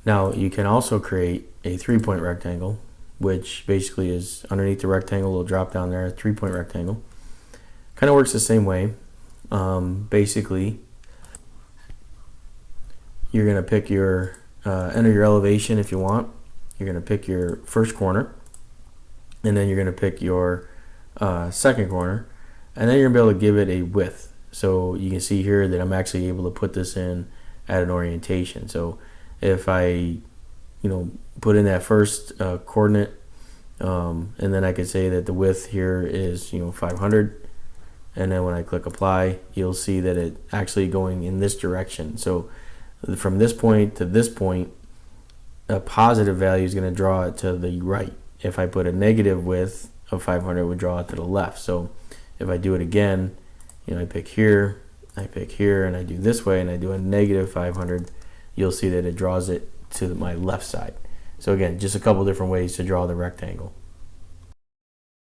Now you can also create a 3-point rectangle, which basically is underneath the rectangle, it'll drop down there, a 3-point rectangle. Kind of works the same way. Basically, you're going to pick your, enter your elevation if you want. You're going to pick your first corner, and then you're going to pick your second corner, and then you're going to be able to give it a width. So you can see here that I'm actually able to put this in at an orientation. So if I, put in that first coordinate, and then I could say that the width here is 500, and then when I click apply, you'll see that it actually going in this direction. So from this point to this point, a positive value is going to draw it to the right. If I put a negative width of 500, it would draw it to the left. So if I do it again, I pick here, and I do this way, and I do a negative 500, you'll see that it draws it to my left side. So again, just a couple different ways to draw the rectangle.